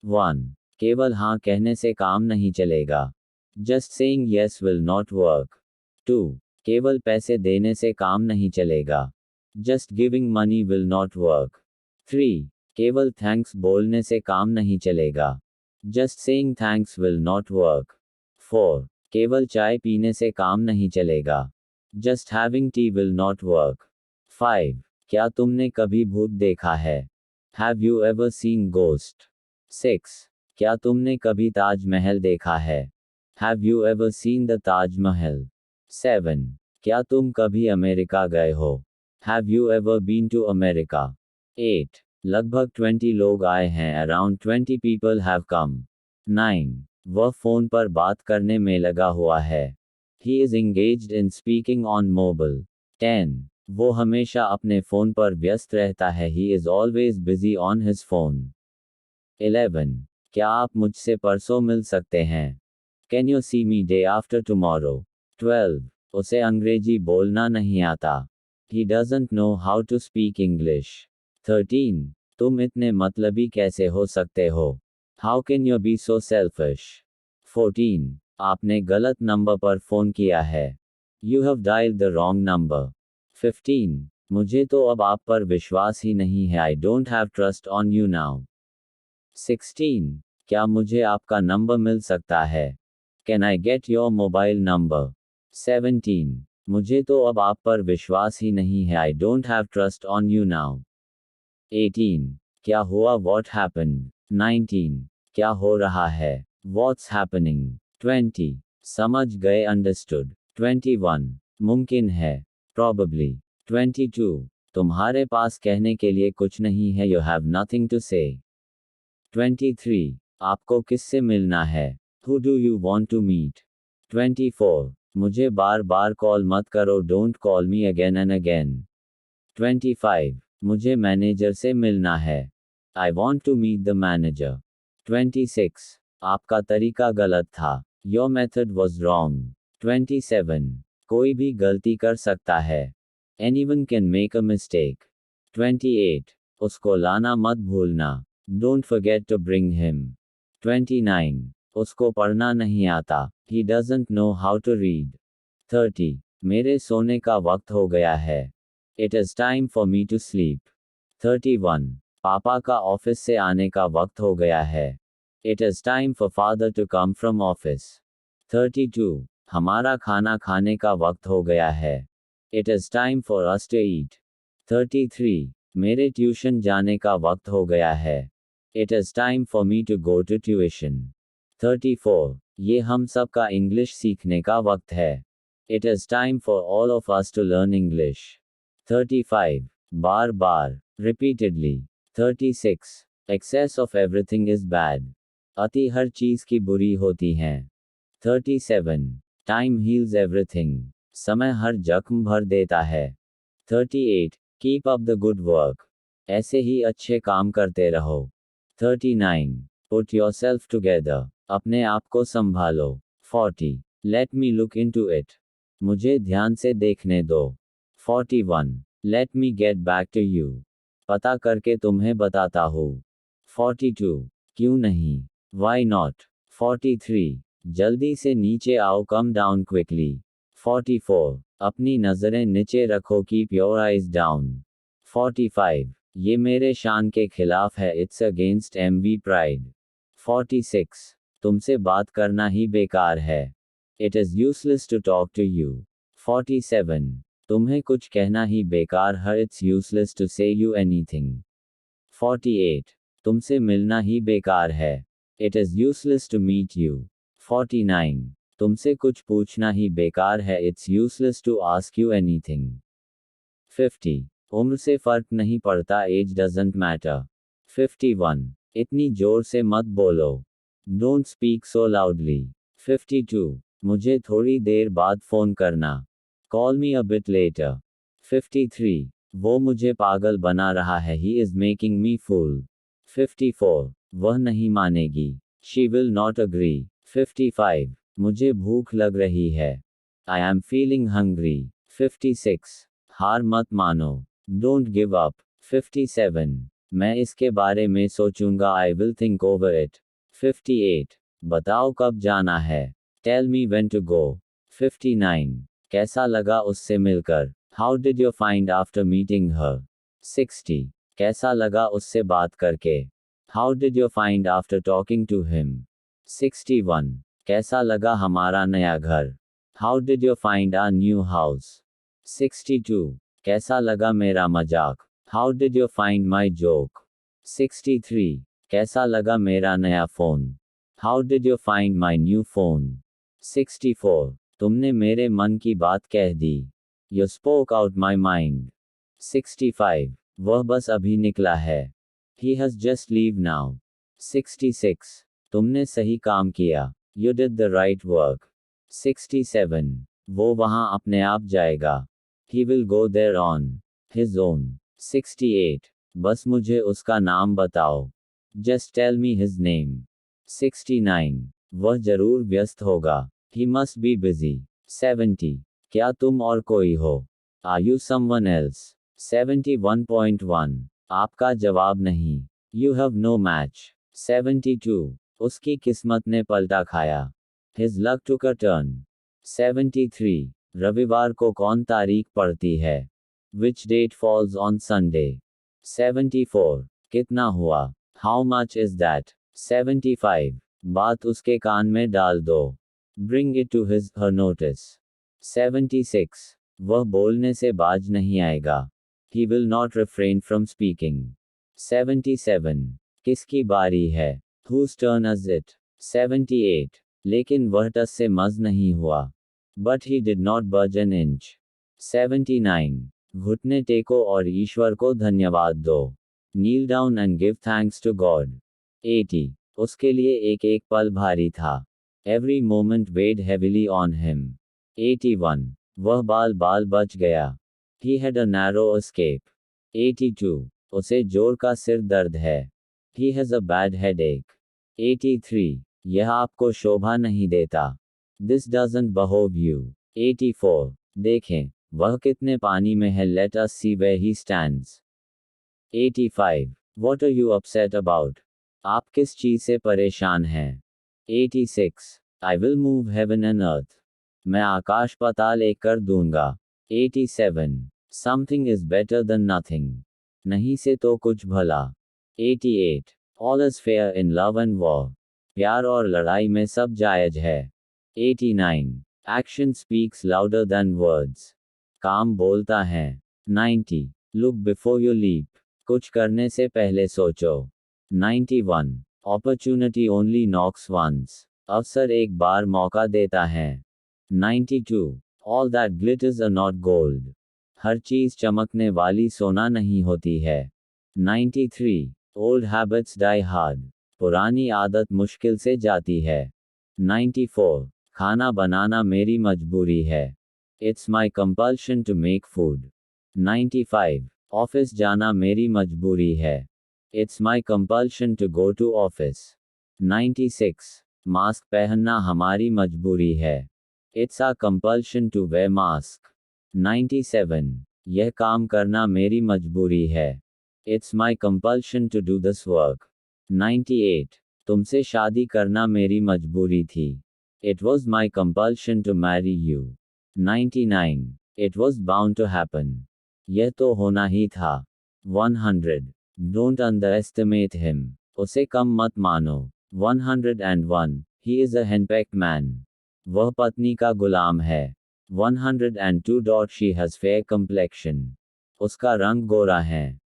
1. केवल हाँ कहने से काम नहीं चलेगा. Just saying yes will not work. 2. केवल पैसे देने से काम नहीं चलेगा. Just giving money will not work. 3. केवल थैंक्स बोलने से काम नहीं चलेगा. Just saying thanks will not work. 4. केवल चाय पीने से काम नहीं चलेगा. Just having tea will not work. 5. क्या तुमने कभी भूत देखा है? Have you ever seen ghost? 6. क्या तुमने कभी ताज महल देखा है? Have you ever seen the Taj Mahal? 7. क्या तुम कभी अमेरिका गए हो? Have you ever been to America? 8. लगभग 20 लोग आए हैं. Around 20 people have come. 9. वह फोन पर बात करने में लगा हुआ है. He is engaged in speaking on mobile. 10. वो हमेशा अपने फोन पर व्यस्त रहता है. He is always busy on his phone. 11. क्या आप मुझसे परसों मिल सकते हैं? Can you see me day after tomorrow? 12. उसे अंग्रेजी बोलना नहीं आता. He doesn't know how to speak English. 13. तुम इतने मतलबी कैसे हो सकते हो? How can you be so selfish? 14. आपने गलत नंबर पर फोन किया है. You have dialed the wrong number. 15. मुझे तो अब आप पर विश्वास ही नहीं है. I don't have trust on you now. 16. क्या मुझे आपका नंबर मिल सकता है? Can I get your mobile number? 17. मुझे तो अब आप पर विश्वास ही नहीं है. I don't have trust on you now. 18. क्या हुआ? What happened? 19. क्या हो रहा है? What's happening? 20. समझ गए? Understood. 21. मुमकिन है. Probably. 22. तुम्हारे पास कहने के लिए कुछ नहीं है. You have nothing to say. 23. आपको किससे मिलना है? Who do you want to meet? 24. मुझे बार बार कॉल मत करो. Don't call me again and again. 25. मुझे मैनेजर से मिलना है. I want to meet the manager. 26. आपका तरीका गलत था. Your method was wrong. 27. कोई भी गलती कर सकता है. Anyone can make a mistake. 28. उसको लाना मत भूलना. Don't forget to bring him. 29. उसको पढ़ना नहीं आता. He doesn't know how to read. 30. मेरे सोने का वक्त हो गया है. It is time for me to sleep. 31. पापा का ऑफिस से आने का वक्त हो गया है. It is time for father to come from office. 32. हमारा खाना खाने का वक्त हो गया है. It is time for us to eat. 33. मेरे ट्यूशन जाने का वक्त हो गया है. It is time for me to go to tuition. 34. ये हम सब का इंग्लिश सीखने का वक्त है. It is time for all of us to learn English. 35. Bar bar. Repeatedly. 36. Excess of everything is bad. अति हर चीज की बुरी होती हैं. 37. Time heals everything. समय हर जख्म भर देता है. 38. Keep up the good work. ऐसे ही अच्छे काम करते रहो. 39. Put yourself together. अपने आप को संभालो. 40. Let me look into it. मुझे ध्यान से देखने दो. 41. Let me get back to you. पता करके तुम्हें बताता हूँ. 42. क्यों नहीं? Why not? 43. जल्दी से नीचे आओ. Come down quickly. 44. अपनी नज़रें नीचे रखो. Keep your eyes down. 45. ये मेरे शान के खिलाफ है. It's against MV pride. 46. तुमसे बात करना ही बेकार है. It is useless to talk to you. 47. तुम्हें कुछ कहना ही बेकार है. It's useless to say you anything. 48. तुमसे मिलना ही बेकार है. It is useless to meet you. 49. तुमसे कुछ पूछना ही बेकार है. It's useless to ask you anything. 50. उम्र से फर्क नहीं पड़ता. Age doesn't matter. 51. इतनी जोर से मत बोलो. Don't speak so loudly. 52. मुझे थोड़ी देर बाद फोन करना. Call me a bit later. 53. वो मुझे पागल बना रहा है. He is making me fool. 54. वह नहीं मानेगी. She will not agree. 55. मुझे भूख लग रही है. I am feeling hungry. 56. हार मत मानो. Don't give up. 57. मैं इसके बारे में सोचूंगा, I will think over it. 58. बताओ कब जाना है. Tell me when to go. 59. कैसा लगा उससे मिलकर. How did you find after meeting her? 60. कैसा लगा उससे बात करके. How did you find after talking to him? 61. कैसा लगा हमारा नया घर. How did you find our new house? 62. कैसा लगा मेरा मजाक. How did you find my joke? 63. कैसा लगा मेरा नया phone. How did you find my new phone? 64. तुमने मेरे मन की बात कह दी. You spoke out my mind. 65. वह बस अभी निकला है. He has just leave now. 66. तुमने सही काम किया. You did the right work. 67. वो वहाँ अपने आप जाएगा. He will go there on his own. 68. बस मुझे उसका नाम बताओ. Just tell me his name. 69. वह जरूर व्यस्त होगा. He must be busy. 70. क्या तुम और कोई हो. Are you someone else? 71.1. आपका जवाब नहीं. You have no match. 72. उसकी किस्मत ने पलटा खाया. His luck took a turn. 73. रविवार को कौन तारीख पड़ती है. Which date falls on Sunday? 74. कितना हुआ. How much is that? 75. बात उसके कान में डाल दो. Bring it to his her notice. 76. वह बोलने से बाज नहीं आएगा. He will not refrain from speaking. 77. किसकी बारी है. Whose turn is it? 78. लेकिन वह टस से मज नहीं हुआ. But he did not budge an inch. 79. घुटने टेको और ईश्वर को धन्यवाद दो. Kneel down and give thanks to God. 80. उसके लिए एक एक पल भारी था. Every moment weighed heavily on him. 81. वह बाल बच गया. He had a narrow escape. 82. उसे जोर का सिर दर्द है. He has a bad headache. 83. यह आपको शोभा नहीं देता. This doesn't behove you. 84. देखें, वह कितने पानी में है. Let us see where he stands. 85. What are you upset about? आप किस चीज से परेशान हैं. 86. I will move heaven and earth. मैं आकाश पाताल एक कर दूंगा. 87. Something is better than nothing. नहीं से तो कुछ भला. 88. All is fair in love and war. प्यार और लड़ाई में सब जायज है. 89. Action speaks louder than words. काम बोलता है. 90. Look before you leap. कुछ करने से पहले सोचो. 91. Opportunity only knocks once. अवसर एक बार मौका देता है. 92. All that glitters are not gold. हर चीज चमकने वाली सोना नहीं होती है. 93. Old habits die hard. पुरानी आदत मुश्किल से जाती है. 94. खाना बनाना मेरी मजबूरी है. It's my compulsion to make food. 95. Office जाना मेरी मजबूरी है. It's my compulsion to go to office. 96. Mask पहनना हमारी मजबूरी है. It's our compulsion to wear mask. 97. यह काम करना मेरी मजबूरी है. It's my compulsion to do this work. 98. तुमसे शादी करना मेरी मजबूरी थी. It was my compulsion to marry you. 99. It was bound to happen. यह तो होना ही था. 100. Don't underestimate him. उसे कम मत मानो. 101. He is a henpecked man. वह पत्नी का गुलाम है. 102. She has fair complexion. उसका रंग गोरा है.